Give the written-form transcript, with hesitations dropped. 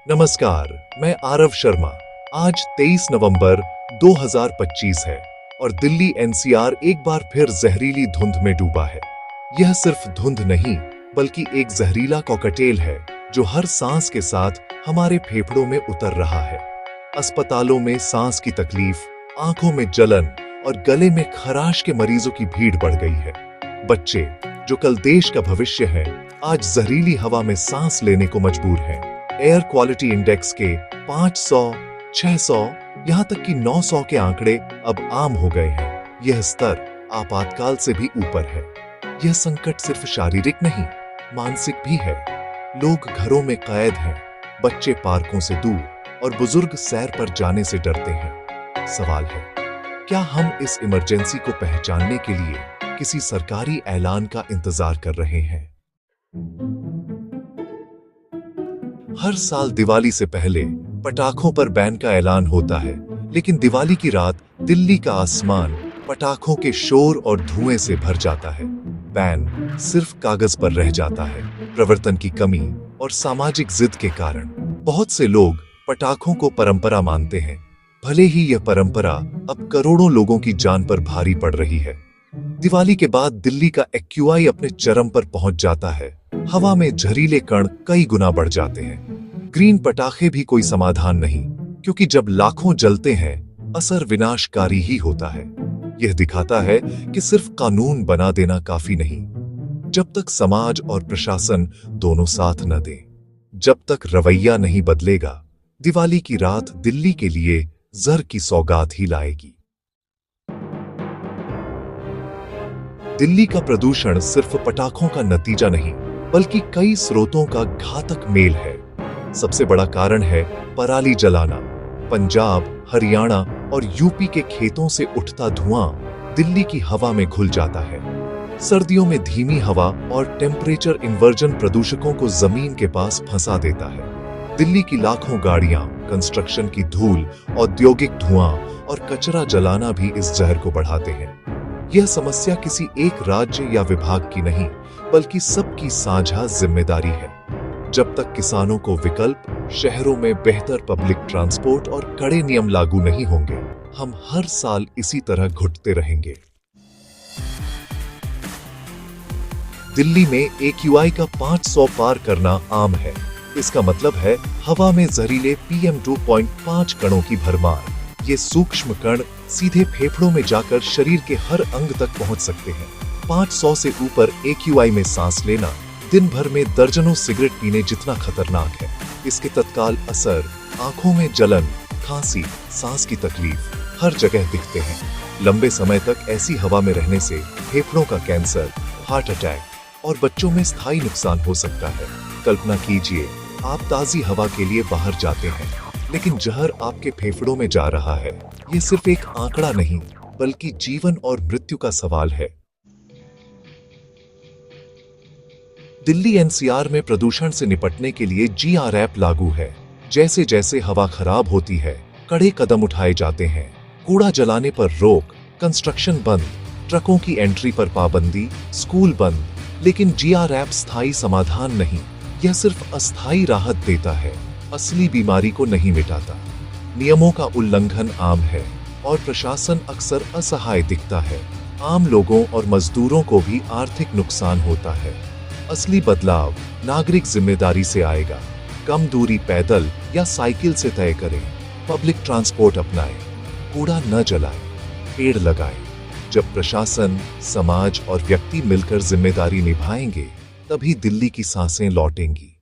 नमस्कार, मैं आरव शर्मा। आज 23 नवंबर 2025 है और दिल्ली एनसीआर एक बार फिर जहरीली धुंध में डूबा है। यह सिर्फ धुंध नहीं, बल्कि एक जहरीला कॉकटेल है जो हर सांस के साथ हमारे फेफड़ों में उतर रहा है। अस्पतालों में सांस की तकलीफ, आंखों में जलन और गले में खराश के मरीजों की भीड़ बढ़ गई है। बच्चे, जो कल देश का भविष्य है, आज जहरीली हवा में सांस लेने को मजबूर हैं। एयर क्वालिटी इंडेक्स के 500, 600, यहां तक कि 900 के आंकड़े अब आम हो गए हैं। यह स्तर आपातकाल से भी ऊपर है। यह संकट सिर्फ शारीरिक नहीं, मानसिक भी है। लोग घरों में कैद हैं, बच्चे पार्कों से दूर और बुजुर्ग सैर पर जाने से डरते हैं। सवाल है, क्या हम इस इमरजेंसी को पहचानने के लिए किसी सरकारी ऐलान का इंतजार कर रहे हैं? हर साल दिवाली से पहले पटाखों पर बैन का ऐलान होता है, लेकिन दिवाली की रात दिल्ली का आसमान पटाखों के शोर और धुएं से भर जाता है। बैन सिर्फ कागज पर रह जाता है। प्रवर्तन की कमी और सामाजिक जिद के कारण बहुत से लोग पटाखों को परंपरा मानते हैं, भले ही यह परंपरा अब करोड़ों लोगों की जान पर भारी पड़ रही है। दिवाली के बाद दिल्ली का एक्यूआई अपने चरम पर पहुंच जाता है। हवा में जहरीले कण कई गुना बढ़ जाते हैं। ग्रीन पटाखे भी कोई समाधान नहीं, क्योंकि जब लाखों जलते हैं, असर विनाशकारी ही होता है। यह दिखाता है कि सिर्फ कानून बना देना काफी नहीं। जब तक समाज और प्रशासन दोनों साथ न दें, जब तक रवैया नहीं बदलेगा, दिवाली की रात दिल्ली के लिए जहर की सौगात ही लाएगी। दिल्ली का प्रदूषण सिर्फ पटाखों का नतीजा नहीं, बल्कि कई स्रोतों का घातक मेल है। सबसे बड़ा कारण है पराली जलाना। पंजाब, हरियाणा और यूपी के खेतों से उठता धुआं दिल्ली की हवा में घुल जाता है। सर्दियों में धीमी हवा और टेम्परेचर इन्वर्जन प्रदूषकों को जमीन के पास फंसा देता है। दिल्ली की लाखों गाड़ियां, कंस्ट्रक्शन की धूल, औद्योगिक धुआं और कचरा जलाना भी इस जहर को बढ़ाते हैं। यह समस्या किसी एक राज्य या विभाग की नहीं, बल्कि सबकी साझा जिम्मेदारी है। जब तक किसानों को विकल्प, शहरों में बेहतर पब्लिक ट्रांसपोर्ट और कड़े नियम लागू नहीं होंगे, हम हर साल इसी तरह घुटते रहेंगे। दिल्ली में एक्यूआई का 500 पार करना आम है। इसका मतलब है हवा में जहरीले PM2.5 कणों की भरमार। ये सूक्ष्म कण सीधे फेफड़ों में जाकर शरीर के हर अंग तक पहुंच सकते हैं। 500 से ऊपर एक्यूआई में सांस लेना दिन भर में दर्जनों सिगरेट पीने जितना खतरनाक है। इसके तत्काल असर आंखों में जलन, खांसी, सांस की तकलीफ हर जगह दिखते हैं। लंबे समय तक ऐसी हवा में रहने से फेफड़ों का कैंसर, हार्ट अटैक और बच्चों में स्थायी नुकसान हो सकता है। कल्पना कीजिए, आप ताजी हवा के लिए बाहर जाते हैं, लेकिन जहर आपके फेफड़ों में जा रहा है। यह सिर्फ एक आंकड़ा नहीं, बल्कि जीवन और मृत्यु का सवाल है। दिल्ली एनसीआर में प्रदूषण से निपटने के लिए GR लागू है। जैसे जैसे हवा खराब होती है, कड़े कदम उठाए जाते हैं। कूड़ा जलाने पर रोक, कंस्ट्रक्शन बंद, ट्रकों की एंट्री पर पाबंदी, स्कूल बंद। लेकिन GR स्थायी समाधान नहीं, यह सिर्फ अस्थायी राहत देता है, असली बीमारी को नहीं मिटाता। नियमों का उल्लंघन आम है और प्रशासन अक्सर असहाय दिखता है। आम लोगों और मजदूरों को भी आर्थिक नुकसान होता है। असली बदलाव नागरिक जिम्मेदारी से आएगा। कम दूरी पैदल या साइकिल से तय करें, पब्लिक ट्रांसपोर्ट अपनाएं, कूड़ा न जलाएं, पेड़ लगाएं। जब प्रशासन, समाज और व्यक्ति मिलकर जिम्मेदारी निभाएंगे, तभी दिल्ली की सांसें लौटेंगी।